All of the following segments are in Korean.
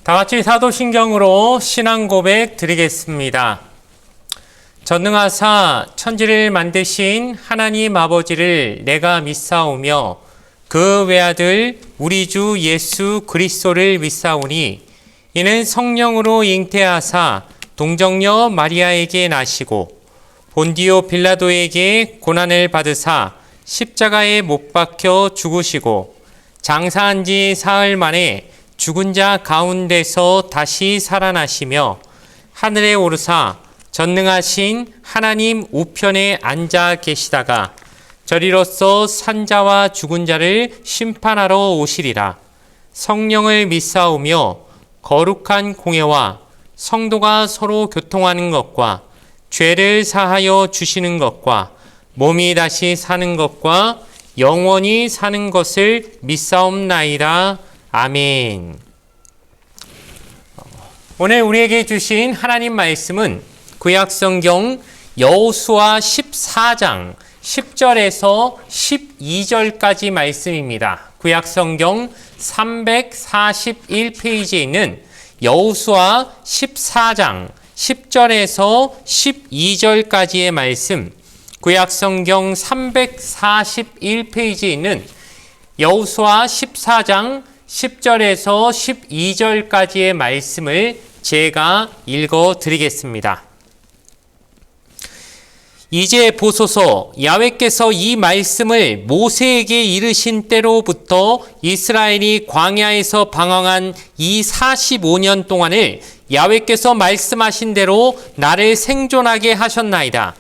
다 같이 사도신경으로 신앙 고백 드리겠습니다. 전능하사 천지를 만드신 하나님 아버지를 내가 믿사오며 그 외아들 우리 주 예수 그리스도를 믿사오니 이는 성령으로 잉태하사 동정녀 마리아에게 나시고 본디오 빌라도에게 고난을 받으사 십자가에 못 박혀 죽으시고 장사한 지 사흘 만에 죽은 자 가운데서 다시 살아나시며 하늘에 오르사 전능하신 하나님 우편에 앉아 계시다가 저리로서 산자와 죽은 자를 심판하러 오시리라. 성령을 믿사오며 거룩한 공예와 성도가 서로 교통하는 것과 죄를 사하여 주시는 것과 몸이 다시 사는 것과 영원히 사는 것을 믿사옵나이다. 아멘. 오늘 우리에게 주신 하나님 말씀은 구약성경 여호수아 14장 10절에서 12절까지 말씀입니다. 구약성경 341페이지에 있는 여호수아 14장 10절에서 12절까지의 말씀, 구약성경 341페이지에 있는 여호수아 14장 10절에서 12절까지의 말씀을 제가 읽어 드리겠습니다. 이제 보소서, 야훼께서 이 말씀을 모세에게 이르신 때로부터 이스라엘이 광야에서 방황한 이 45년 동안을 야훼께서 말씀하신 대로 나를 생존하게 하셨나이다.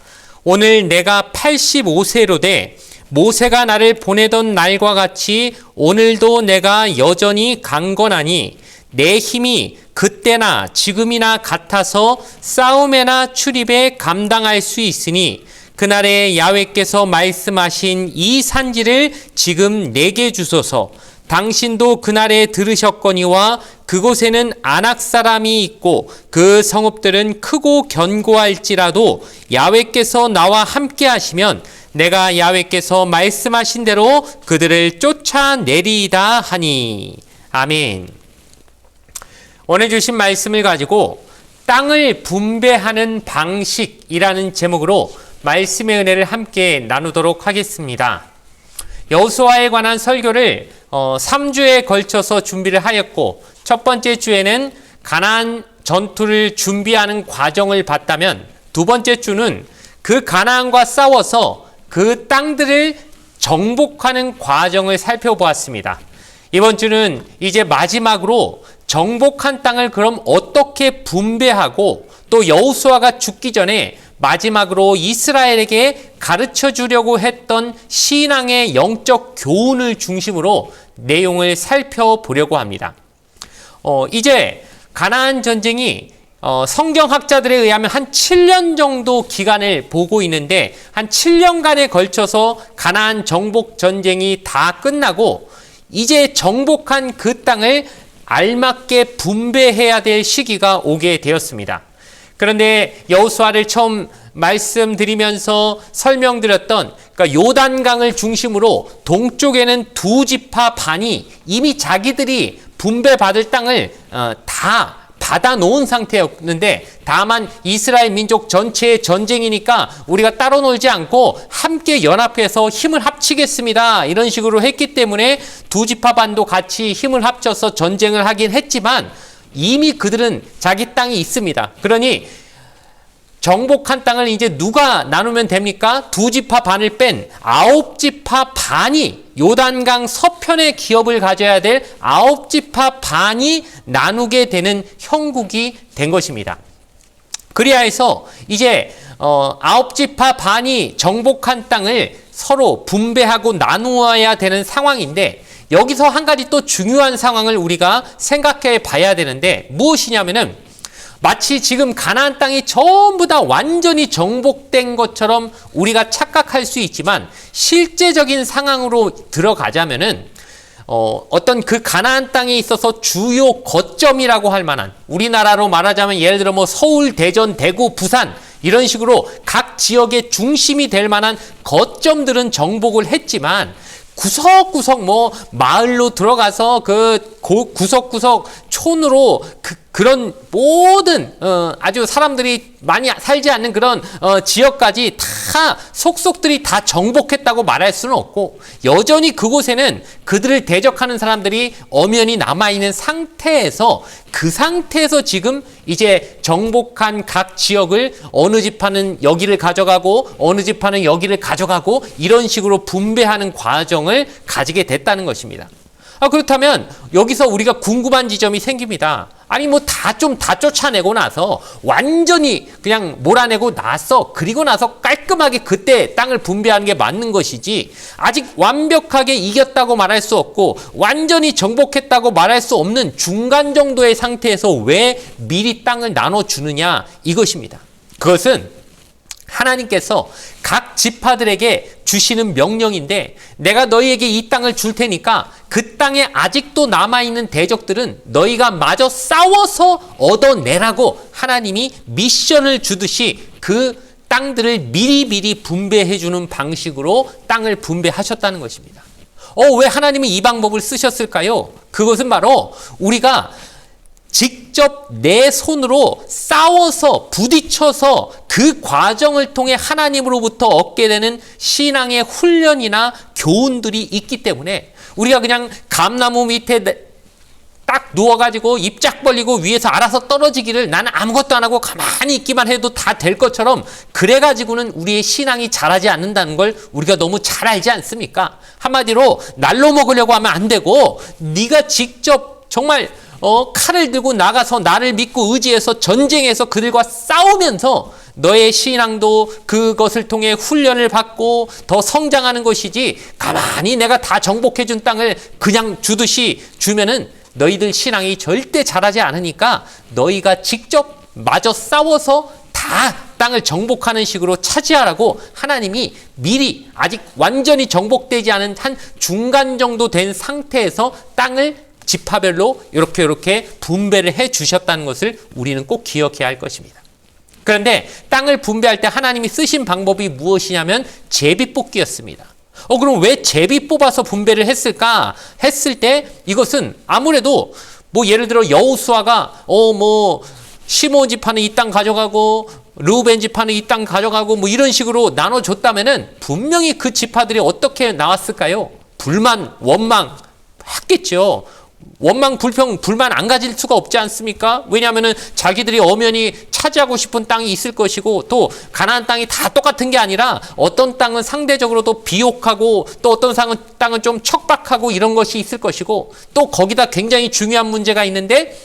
오늘 내가 85세로 돼 모세가 나를 보내던 날과 같이 오늘도 내가 여전히 강건하니 내 힘이 그때나 지금이나 같아서 싸움에나 출입에 감당할 수 있으니 그날에 야훼께서 말씀하신 이 산지를 지금 내게 주소서. 당신도 그날에 들으셨거니와 그곳에는 아낙 사람이 있고 그 성읍들은 크고 견고할지라도 야훼께서 나와 함께 하시면 내가 야훼께서 말씀하신 대로 그들을 쫓아내리이다 하니. 아멘. 오늘 주신 말씀을 가지고 땅을 분배하는 방식이라는 제목으로 말씀의 은혜를 함께 나누도록 하겠습니다. 여호수아에 관한 설교를 3주에 걸쳐서 준비를 하였고, 첫 번째 주에는 가나안 전투를 준비하는 과정을 봤다면, 두 번째 주는 그 가나안과 싸워서 그 땅들을 정복하는 과정을 살펴보았습니다. 이번 주는 이제 마지막으로 정복한 땅을 그럼 어떻게 분배하고 또 여호수아가 죽기 전에 마지막으로 이스라엘에게 가르쳐 주려고 했던 신앙의 영적 교훈을 중심으로 내용을 살펴보려고 합니다. 이제 가나안 전쟁이 성경학자들에 의하면 한 7년 정도 기간을 보고 있는데, 한 7년간에 걸쳐서 가나안 정복 전쟁이 다 끝나고 이제 정복한 그 땅을 알맞게 분배해야 될 시기가 오게 되었습니다. 그런데 여호수아를 처음 말씀드리면서 설명드렸던, 그러니까 요단강을 중심으로 동쪽에는 두 지파 반이 이미 자기들이 분배받을 땅을 다 받아놓은 상태였는데, 다만 이스라엘 민족 전체의 전쟁이니까 우리가 따로 놀지 않고 함께 연합해서 힘을 합치겠습니다, 이런 식으로 했기 때문에 두 지파 반도 같이 힘을 합쳐서 전쟁을 하긴 했지만 이미 그들은 자기 땅이 있습니다. 그러니 정복한 땅을 이제 누가 나누면 됩니까? 두 지파 반을 뺀 9지파 반이, 요단강 서편의 기업을 가져야 될 9지파 반이 나누게 되는 형국이 된 것입니다. 그리하여서 이제 9지파 반이 정복한 땅을 서로 분배하고 나누어야 되는 상황인데, 여기서 한 가지 또 중요한 상황을 우리가 생각해 봐야 되는데, 무엇이냐면은 마치 지금 가나안 땅이 전부 다 완전히 정복된 것처럼 우리가 착각할 수 있지만, 실제적인 상황으로 들어가자면은 어떤 그 가나안 땅에 있어서 주요 거점이라고 할 만한, 우리나라로 말하자면 예를 들어 뭐 서울, 대전, 대구, 부산, 이런 식으로 각 지역의 중심이 될 만한 거점들은 정복을 했지만 구석구석 뭐 마을로 들어가서 그 구석구석 촌으로 그런 모든 아주 사람들이 많이 살지 않는 그런 지역까지 다 속속들이 다 정복했다고 말할 수는 없고, 여전히 그곳에는 그들을 대적하는 사람들이 엄연히 남아있는 상태에서, 그 상태에서 지금 이제 정복한 각 지역을 어느 지파는 여기를 가져가고 어느 지파는 여기를 가져가고 이런 식으로 분배하는 과정을 가지게 됐다는 것입니다. 그렇다면 여기서 우리가 궁금한 지점이 생깁니다. 아니 뭐 다 쫓아내고 나서 완전히 그냥 몰아내고 나서, 그리고 나서 깔끔하게 그때 땅을 분배하는 게 맞는 것이지, 아직 완벽하게 이겼다고 말할 수 없고 완전히 정복했다고 말할 수 없는 중간 정도의 상태에서 왜 미리 땅을 나눠주느냐, 이것입니다. 그것은 하나님께서 각 지파들에게 주시는 명령인데, 내가 너희에게 이 땅을 줄 테니까 그 땅에 아직도 남아있는 대적들은 너희가 마저 싸워서 얻어내라고 하나님이 미션을 주듯이 그 땅들을 미리미리 분배해주는 방식으로 땅을 분배하셨다는 것입니다. 왜 하나님은 이 방법을 쓰셨을까요? 그것은 바로 우리가 직접 내 손으로 싸워서 부딪혀서 그 과정을 통해 하나님으로부터 얻게 되는 신앙의 훈련이나 교훈들이 있기 때문에, 우리가 그냥 감나무 밑에 딱 누워가지고 입 쫙 벌리고 위에서 알아서 떨어지기를, 나는 아무것도 안 하고 가만히 있기만 해도 다 될 것처럼 그래가지고는 우리의 신앙이 자라지 않는다는 걸 우리가 너무 잘 알지 않습니까? 한마디로 날로 먹으려고 하면 안 되고, 네가 직접 정말 칼을 들고 나가서 나를 믿고 의지해서 전쟁에서 그들과 싸우면서 너의 신앙도 그것을 통해 훈련을 받고 더 성장하는 것이지, 가만히 내가 다 정복해준 땅을 그냥 주듯이 주면은 너희들 신앙이 절대 자라지 않으니까 너희가 직접 마저 싸워서 다 땅을 정복하는 식으로 차지하라고 하나님이 미리 아직 완전히 정복되지 않은 한 중간 정도 된 상태에서 땅을 지파별로 이렇게 분배를 해 주셨다는 것을 우리는 꼭 기억해야 할 것입니다. 그런데 땅을 분배할 때 하나님이 쓰신 방법이 무엇이냐면 제비뽑기였습니다. 그럼 왜 제비 뽑아서 분배를 했을까 했을 때, 이것은 아무래도 뭐 예를 들어 여호수아가 시몬 지파는 이 땅 가져가고 르우벤 지파는 이 땅 가져가고 뭐 이런 식으로 나눠줬다면은 분명히 그 지파들이 어떻게 나왔을까요? 불만, 원망 했겠죠. 원망, 불만 안 가질 수가 없지 않습니까? 왜냐하면은 자기들이 엄연히 차지하고 싶은 땅이 있을 것이고, 또 가나안 땅이 다 똑같은 게 아니라 어떤 땅은 상대적으로도 비옥하고 또 어떤 땅은 좀 척박하고 이런 것이 있을 것이고, 또 거기다 굉장히 중요한 문제가 있는데,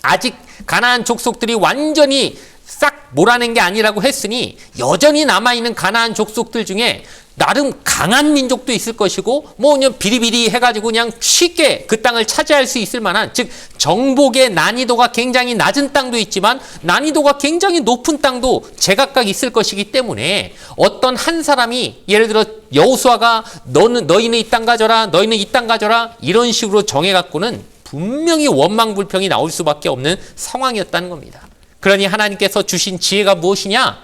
아직 가나안 족속들이 완전히 싹 몰아낸 게 아니라고 했으니 여전히 남아있는 가나안 족속들 중에 나름 강한 민족도 있을 것이고, 그냥 비리비리 해가지고 그냥 쉽게 그 땅을 차지할 수 있을 만한, 즉 정복의 난이도가 굉장히 낮은 땅도 있지만 난이도가 굉장히 높은 땅도 제각각 있을 것이기 때문에, 어떤 한 사람이 예를 들어 여호수아가 너희는 이 땅 가져라, 너희는 이 땅 가져라 이런 식으로 정해갖고는 분명히 원망 불평이 나올 수밖에 없는 상황이었다는 겁니다. 그러니 하나님께서 주신 지혜가 무엇이냐?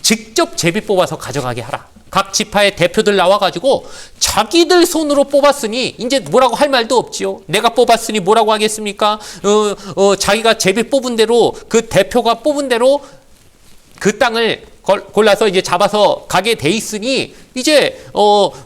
직접 제비 뽑아서 가져가게 하라. 각 지파의 대표들 나와가지고 자기들 손으로 뽑았으니 이제 뭐라고 할 말도 없지요. 내가 뽑았으니 뭐라고 하겠습니까? 자기가 제비 뽑은 대로, 그 대표가 뽑은 대로 그 땅을 골라서 이제 잡아서 가게 돼 있으니 이제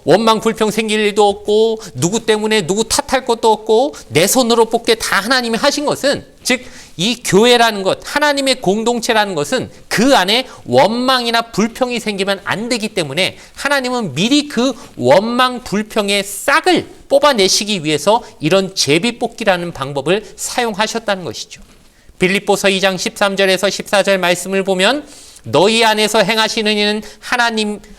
원망 불평 생길 일도 없고, 누구 때문에 누구 탓할 것도 없고, 내 손으로 뽑게 다 하나님이 하신 것은, 즉 이 교회라는 것, 하나님의 공동체라는 것은 그 안에 원망이나 불평이 생기면 안 되기 때문에 하나님은 미리 그 원망 불평의 싹을 뽑아내시기 위해서 이런 제비 뽑기라는 방법을 사용하셨다는 것이죠. 빌립보서 2장 13절에서 14절 말씀을 보면, 너희 안에서 행하시는 이는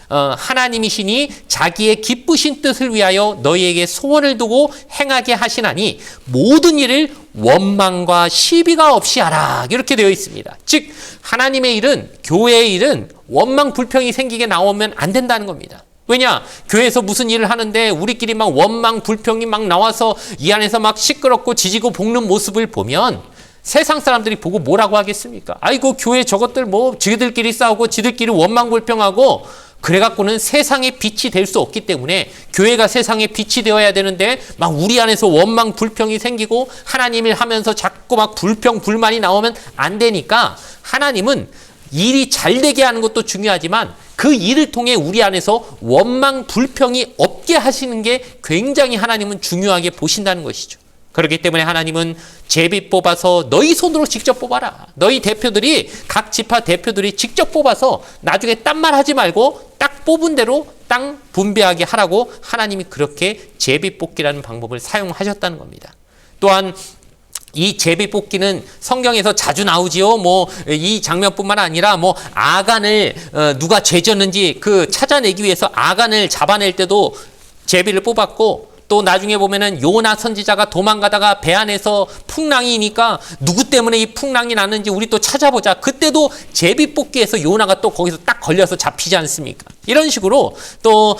하나님이시니 자기의 기쁘신 뜻을 위하여 너희에게 소원을 두고 행하게 하시나니 모든 일을 원망과 시비가 없이 하라, 이렇게 되어 있습니다. 즉 하나님의 일은, 교회의 일은 원망 불평이 생기게 나오면 안 된다는 겁니다. 왜냐? 교회에서 무슨 일을 하는데 우리끼리 막 원망 불평이 막 나와서 이 안에서 막 시끄럽고 지지고 볶는 모습을 보면 세상 사람들이 보고 뭐라고 하겠습니까? 아이고 교회 저것들 뭐 지들끼리 싸우고 지들끼리 원망불평하고 그래갖고는 세상의 빛이 될 수 없기 때문에 교회가 세상의 빛이 되어야 되는데 막 우리 안에서 원망불평이 생기고 하나님을 하면서 자꾸 막 불평 불만이 나오면 안 되니까 하나님은 일이 잘 되게 하는 것도 중요하지만 그 일을 통해 우리 안에서 원망 불평이 없게 하시는 게 굉장히 하나님은 중요하게 보신다는 것이죠. 그렇기 때문에 하나님은 제비 뽑아서 너희 손으로 직접 뽑아라. 너희 대표들이 각 지파 대표들이 직접 뽑아서 나중에 딴 말 하지 말고 딱 뽑은 대로 땅 분배하게 하라고 하나님이 그렇게 제비 뽑기라는 방법을 사용하셨다는 겁니다. 또한 이 제비 뽑기는 성경에서 자주 나오지요. 뭐 이 장면뿐만 아니라 뭐 아간을 누가 죄졌는지 그 찾아내기 위해서 아간을 잡아낼 때도 제비를 뽑았고, 또 나중에 보면은 요나 선지자가 도망가다가 배 안에서 풍랑이니까 누구 때문에 이 풍랑이 났는지 우리 또 찾아보자. 그때도 제비 뽑기에서 요나가 또 거기서 딱 걸려서 잡히지 않습니까? 이런 식으로 또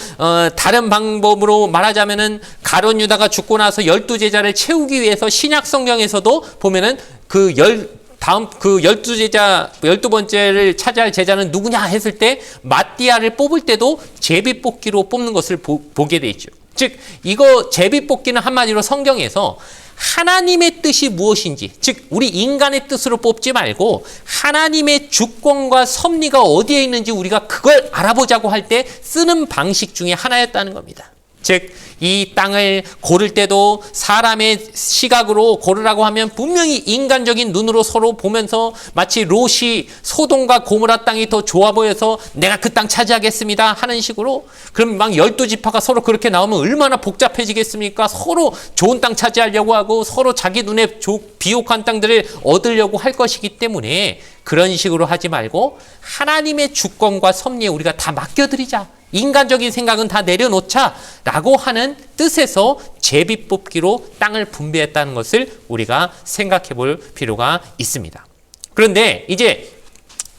다른 방법으로 말하자면은 가룟 유다가 죽고 나서 12제자를 채우기 위해서 신약 성경에서도 보면은 그 12제자, 12번째를 차지할 제자는 누구냐 했을 때 마띠아를 뽑을 때도 제비 뽑기로 뽑는 것을 보게 돼 있죠. 즉 이거 제비 뽑기는 한마디로 성경에서 하나님의 뜻이 무엇인지, 즉 우리 인간의 뜻으로 뽑지 말고 하나님의 주권과 섭리가 어디에 있는지 우리가 그걸 알아보자고 할 때 쓰는 방식 중에 하나였다는 겁니다. 즉 이 땅을 고를 때도 사람의 시각으로 고르라고 하면 분명히 인간적인 눈으로 서로 보면서 마치 롯이 소돔과 고모라 땅이 더 좋아 보여서 내가 그 땅 차지하겠습니다 하는 식으로, 그럼 막 12지파가 서로 그렇게 나오면 얼마나 복잡해지겠습니까? 서로 좋은 땅 차지하려고 하고 서로 자기 눈에 비옥한 땅들을 얻으려고 할 것이기 때문에 그런 식으로 하지 말고 하나님의 주권과 섭리에 우리가 다 맡겨드리자. 인간적인 생각은 다 내려놓자 라고 하는 뜻에서 제비 뽑기로 땅을 분배했다는 것을 우리가 생각해 볼 필요가 있습니다. 그런데 이제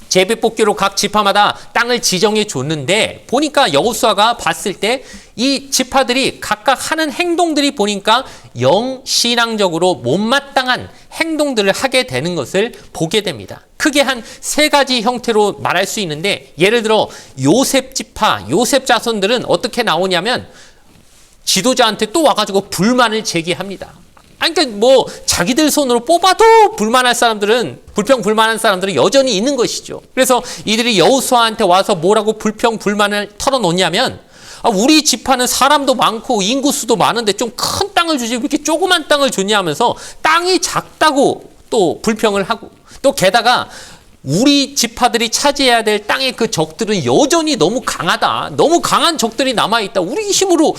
제비 뽑기로 각 지파마다 땅을 지정해 줬는데 보니까 여호수아가 봤을 때 이 지파들이 각각 하는 행동들이 보니까 영신앙적으로 못마땅한 행동들을 하게 되는 것을 보게 됩니다. 크게 한 세 가지 형태로 말할 수 있는데, 예를 들어 요셉 지파, 요셉 자손들은 어떻게 나오냐면 지도자한테 또 와가지고 불만을 제기합니다. 그러니까 뭐 자기들 손으로 뽑아도 불만할 사람들은, 불평 불만한 사람들은 여전히 있는 것이죠. 그래서 이들이 여호수아한테 와서 뭐라고 불평 불만을 털어놓냐면, 우리 지파는 사람도 많고 인구수도 많은데 좀 큰 땅을 주지 왜 이렇게 조그만 땅을 줬냐 하면서 땅이 작다고 또 불평을 하고, 또 게다가 우리 지파들이 차지해야 될 땅의 그 적들은 여전히 너무 강하다. 너무 강한 적들이 남아있다. 우리 힘으로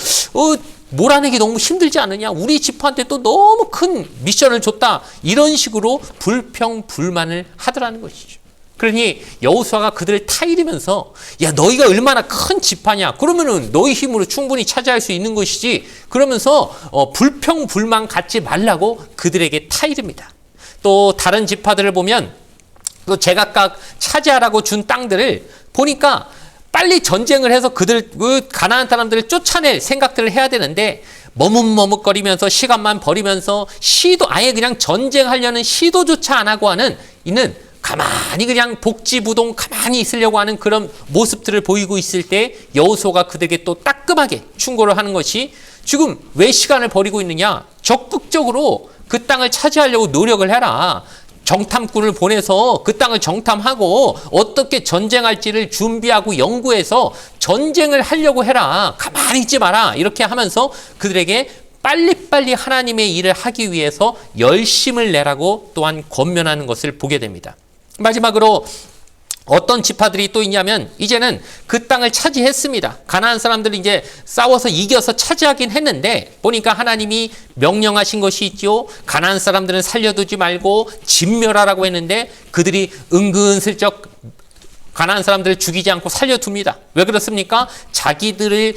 몰아내기 너무 힘들지 않느냐. 우리 지파한테 또 너무 큰 미션을 줬다. 이런 식으로 불평 불만을 하더라는 것이죠. 그러니 여호수아가 그들을 타이르면서 야 너희가 얼마나 큰 지파냐. 그러면은 너희 힘으로 충분히 차지할 수 있는 것이지. 그러면서 불평 불만 갖지 말라고 그들에게 타이릅니다. 또 다른 지파들을 보면 또 제각각 차지하라고 준 땅들을 보니까 빨리 전쟁을 해서 그 가나안 사람들을 쫓아낼 생각들을 해야 되는데 머뭇머뭇거리면서 시간만 버리면서 아예 그냥 전쟁하려는 시도조차 안 하고 이는 가만히 그냥 복지부동 가만히 있으려고 하는 그런 모습들을 보이고 있을 때 여호수아가 그들에게 또 따끔하게 충고를 하는 것이, 지금 왜 시간을 버리고 있느냐? 적극적으로 그 땅을 차지하려고 노력을 해라. 정탐꾼을 보내서 그 땅을 정탐하고 어떻게 전쟁할지를 준비하고 연구해서 전쟁을 하려고 해라. 가만히 있지 마라. 이렇게 하면서 그들에게 빨리빨리 하나님의 일을 하기 위해서 열심을 내라고 또한 권면하는 것을 보게 됩니다. 마지막으로 어떤 지파들이 또 있냐면 이제는 그 땅을 차지했습니다. 가나안 사람들이 이제 싸워서 이겨서 차지하긴 했는데 보니까 하나님이 명령하신 것이 있죠. 가나안 사람들은 살려두지 말고 진멸하라고 했는데 그들이 은근슬쩍 가나안 사람들을 죽이지 않고 살려둡니다. 왜 그렇습니까? 자기들을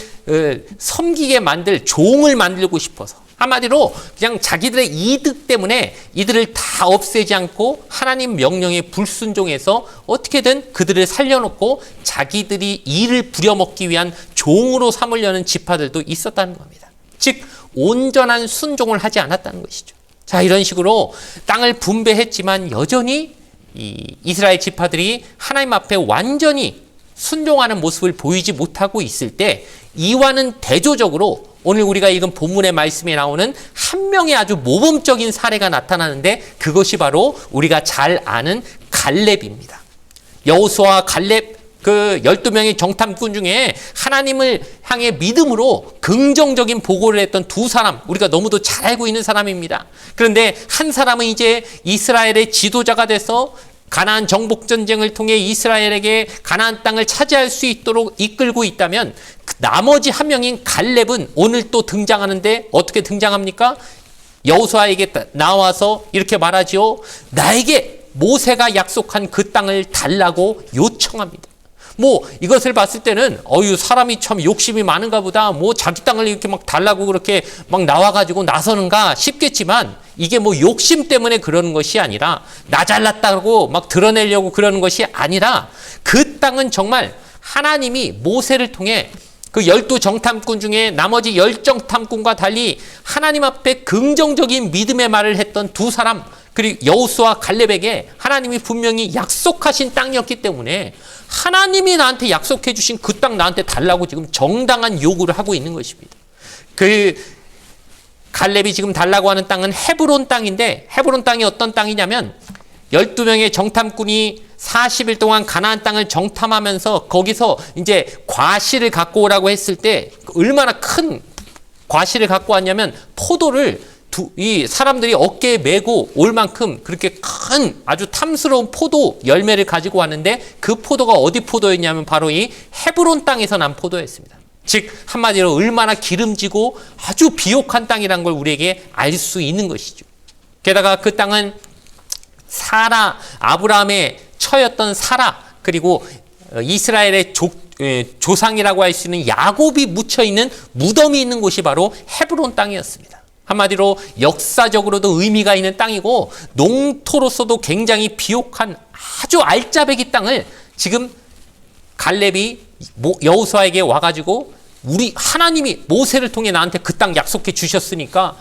섬기게 만들 종을 만들고 싶어서. 한마디로 그냥 자기들의 이득 때문에 이들을 다 없애지 않고 하나님 명령에 불순종해서 어떻게든 그들을 살려놓고 자기들이 일을 부려먹기 위한 종으로 삼으려는 지파들도 있었다는 겁니다. 즉 온전한 순종을 하지 않았다는 것이죠. 자, 이런 식으로 땅을 분배했지만 여전히 이 이스라엘 지파들이 하나님 앞에 완전히 순종하는 모습을 보이지 못하고 있을 때, 이와는 대조적으로 오늘 우리가 읽은 본문의 말씀에 나오는 한 명의 아주 모범적인 사례가 나타나는데, 그것이 우리가 잘 아는 갈렙입니다. 여호수아와 갈렙, 그 12명의 정탐꾼 중에 하나님을 향해 믿음으로 긍정적인 보고를 했던 두 사람, 우리가 너무도 잘 알고 있는 사람입니다. 그런데 한 사람은 이제 이스라엘의 지도자가 돼서 가나안 정복 전쟁을 통해 이스라엘에게 가나안 땅을 차지할 수 있도록 이끌고 있다면, 나머지 한 명인 갈렙은 오늘 또 등장하는데 어떻게 등장합니까? 여호수아에게 나와서 이렇게 말하지요. 나에게 모세가 약속한 그 땅을 달라고 요청합니다. 이것을 봤을 때는 사람이 참 욕심이 많은가 보다, 자기 땅을 이렇게 막 달라고 그렇게 막 나와가지고 나서는가 싶겠지만, 이게 욕심 때문에 그러는 것이 아니라, 나 잘났다고 막 드러내려고 그러는 것이 아니라, 그 땅은 정말 하나님이 모세를 통해 그 12 정탐꾼 중에 나머지 10 정탐꾼과 달리 하나님 앞에 긍정적인 믿음의 말을 했던 두 사람, 그리고 여호수아와 갈렙에게 하나님이 분명히 약속하신 땅이었기 때문에, 하나님이 나한테 약속해 주신 그 땅 나한테 달라고 지금 정당한 요구를 하고 있는 것입니다. 그 갈렙이 지금 달라고 하는 땅은 헤브론 땅인데, 헤브론 땅이 어떤 땅이냐면 12명의 정탐꾼이 40일 동안 가나안 땅을 정탐하면서 거기서 이제 과실을 갖고 오라고 했을 때, 얼마나 큰 과실을 갖고 왔냐면, 포도를 이 사람들이 어깨에 메고 올 만큼 그렇게 큰 아주 탐스러운 포도 열매를 가지고 왔는데, 그 포도가 어디 포도였냐면 바로 이 헤브론 땅에서 난 포도였습니다. 즉 한마디로 얼마나 기름지고 아주 비옥한 땅이란 걸 우리에게 알 수 있는 것이죠. 게다가 그 땅은 사라, 아브라함의 처였던 사라, 그리고 이스라엘의 조상이라고 할 수 있는 야곱이 묻혀있는 무덤이 있는 곳이 바로 헤브론 땅이었습니다. 한마디로 역사적으로도 의미가 있는 땅이고, 농토로서도 굉장히 비옥한 아주 알짜배기 땅을 지금 갈렙이 여호수아에게 와가지고, 우리 하나님이 모세를 통해 나한테 그 땅 약속해 주셨으니까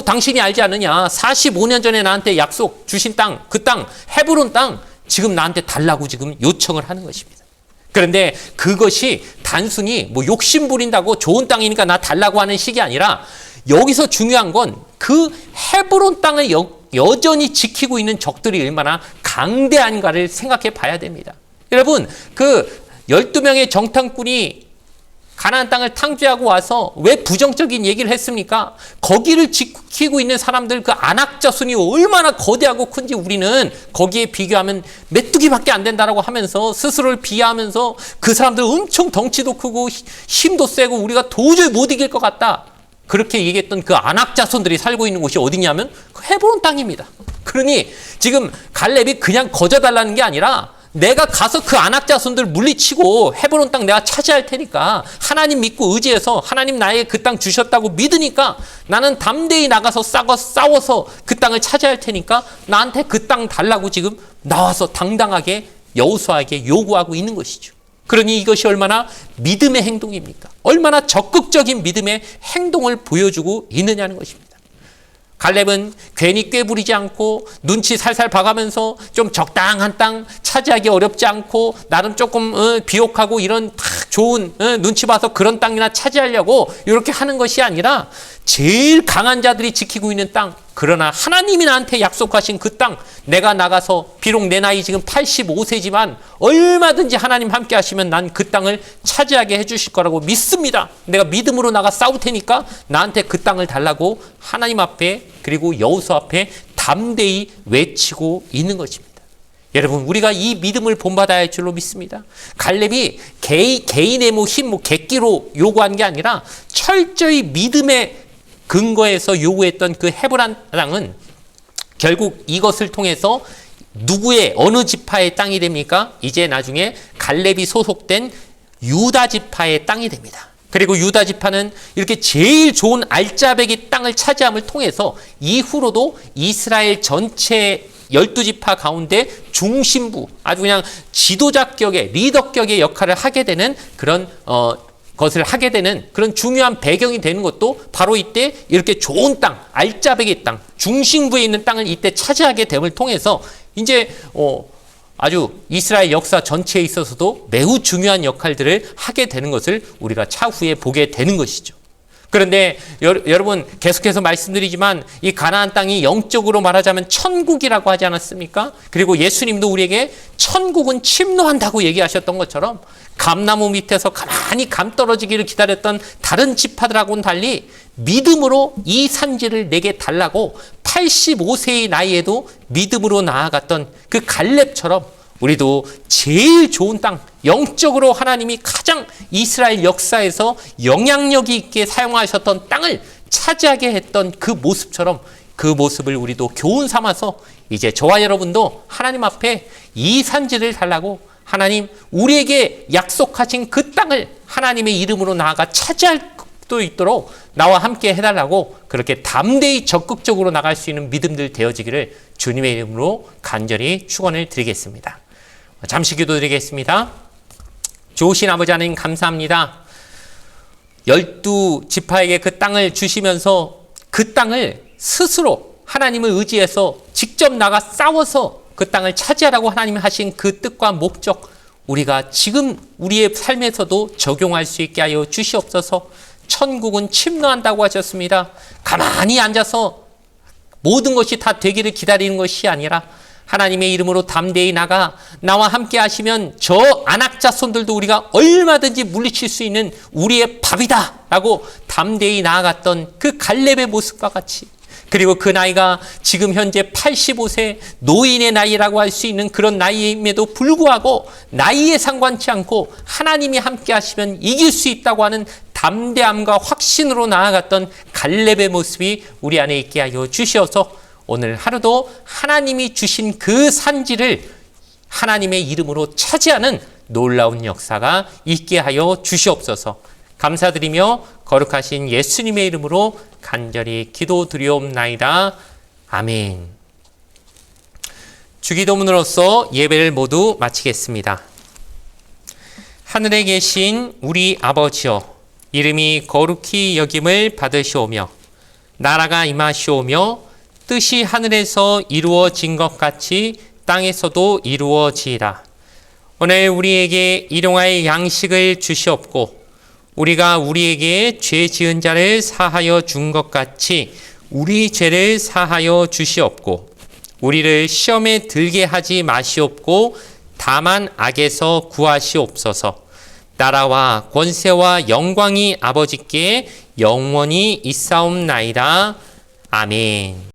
당신이 알지 않느냐, 45년 전에 나한테 약속 주신 땅, 그 땅 헤브론 땅 지금 나한테 달라고 지금 요청을 하는 것입니다. 그런데 그것이 단순히 욕심 부린다고 좋은 땅이니까 나 달라고 하는 식이 아니라, 여기서 중요한 건 그 헤브론 땅을 여전히 지키고 있는 적들이 얼마나 강대한가를 생각해 봐야 됩니다. 여러분, 그 12명의 정탐꾼이 가나안 땅을 탕죄하고 와서 왜 부정적인 얘기를 했습니까? 거기를 지키고 있는 사람들, 그 아낙 자손이 얼마나 거대하고 큰지 우리는 거기에 비교하면 메뚜기밖에 안 된다라고 하면서 스스로를 비하하면서, 그 사람들 엄청 덩치도 크고 힘도 세고 우리가 도저히 못 이길 것 같다, 그렇게 얘기했던 그 아낙 자손들이 살고 있는 곳이 어디냐면 그 헤브론 땅입니다. 그러니 지금 갈렙이 그냥 거저달라는 게 아니라, 내가 가서 그 아낙 자손들 물리치고 헤브론 땅 내가 차지할 테니까, 하나님 믿고 의지해서 하나님 나에게 그 땅 주셨다고 믿으니까 나는 담대히 나가서 싸워서 그 땅을 차지할 테니까 나한테 그 땅 달라고 지금 나와서 당당하게 여호수아에게 요구하고 있는 것이죠. 그러니 이것이 얼마나 믿음의 행동입니까? 얼마나 적극적인 믿음의 행동을 보여주고 있느냐는 것입니다. 갈렙은 괜히 꾀부리지 않고 눈치 살살 봐가면서 좀 적당한 땅 차지하기 어렵지 않고 나름 조금 비옥하고 이런 딱 좋은 눈치 봐서 그런 땅이나 차지하려고 이렇게 하는 것이 아니라, 제일 강한 자들이 지키고 있는 땅, 그러나 하나님이 나한테 약속하신 그 땅, 내가 나가서 비록 내 나이 지금 85세지만 얼마든지 하나님 함께 하시면 난 그 땅을 차지하게 해주실 거라고 믿습니다. 내가 믿음으로 나가 싸울 테니까 나한테 그 땅을 달라고 하나님 앞에, 그리고 여호수아 앞에 담대히 외치고 있는 것입니다. 여러분, 우리가 이 믿음을 본받아야 할 줄로 믿습니다. 갈렙이 개인의 힘, 객기로 요구한 게 아니라 철저히 믿음의 근거에서 요구했던 그 헤브론 땅은 결국 이것을 통해서 누구의, 어느 지파의 땅이 됩니까? 이제 나중에 갈렙이 소속된 유다 지파의 땅이 됩니다. 그리고 유다 지파는 이렇게 제일 좋은 알짜배기 땅을 차지함을 통해서 이후로도 이스라엘 전체 12지파 가운데 중심부, 아주 그냥 지도자격의, 리더격의 역할을 하게 되는 그런 것을 하게 되는 그런 중요한 배경이 되는 것도 바로 이때 이렇게 좋은 땅, 알짜배기 땅, 중심부에 있는 땅을 이때 차지하게 됨을 통해서 이제 아주 이스라엘 역사 전체에 있어서도 매우 중요한 역할들을 하게 되는 것을 우리가 차후에 보게 되는 것이죠. 그런데 여러분 계속해서 말씀드리지만 이 가나안 땅이 영적으로 말하자면 천국이라고 하지 않았습니까? 그리고 예수님도 우리에게 천국은 침노한다고 얘기하셨던 것처럼 감나무 밑에서 가만히 감 떨어지기를 기다렸던 다른 지파들하고는 달리 믿음으로 이 산지를 내게 달라고 85세의 나이에도 믿음으로 나아갔던 그 갈렙처럼 우리도 제일 좋은 땅, 영적으로 하나님이 가장 이스라엘 역사에서 영향력이 있게 사용하셨던 땅을 차지하게 했던 그 모습처럼 그 모습을 우리도 교훈 삼아서 이제 저와 여러분도 하나님 앞에 이 산지를 달라고 하나님 우리에게 약속하신 그 땅을 하나님의 이름으로 나아가 차지할 수 있도록 나와 함께 해달라고 그렇게 담대히 적극적으로 나갈 수 있는 믿음들 되어지기를 주님의 이름으로 간절히 축원을 드리겠습니다. 잠시 기도드리겠습니다. 좋으신 아버지 하나님 감사합니다. 12지파에게 그 땅을 주시면서 그 땅을 스스로 하나님을 의지해서 직접 나가 싸워서 그 땅을 차지하라고 하나님이 하신 그 뜻과 목적 우리가 지금 우리의 삶에서도 적용할 수 있게 하여 주시옵소서. 천국은 침노한다고 하셨습니다. 가만히 앉아서 모든 것이 다 되기를 기다리는 것이 아니라 하나님의 이름으로 담대히 나가 나와 함께 하시면 저 안악자손들도 우리가 얼마든지 물리칠 수 있는 우리의 밥이다 라고 담대히 나아갔던 그 갈렙의 모습과 같이 그리고 그 나이가 지금 현재 85세 노인의 나이라고 할 수 있는 그런 나이임에도 불구하고 나이에 상관치 않고 하나님이 함께 하시면 이길 수 있다고 하는 담대함과 확신으로 나아갔던 갈렙의 모습이 우리 안에 있게 하여 주시어서 오늘 하루도 하나님이 주신 그 산지를 하나님의 이름으로 차지하는 놀라운 역사가 있게 하여 주시옵소서. 감사드리며 거룩하신 예수님의 이름으로 간절히 기도드리옵나이다. 아멘. 주기도문으로서 예배를 모두 마치겠습니다. 하늘에 계신 우리 아버지여, 이름이 거룩히 여김을 받으시오며 나라가 임하시오며 뜻이 하늘에서 이루어진 것 같이 땅에서도 이루어지이다. 오늘 우리에게 일용할 양식을 주시옵고 우리가 우리에게 죄 지은 자를 사하여 준 것 같이 우리 죄를 사하여 주시옵고 우리를 시험에 들게 하지 마시옵고 다만 악에서 구하시옵소서. 나라와 권세와 영광이 아버지께 영원히 있사옵나이다. 아멘.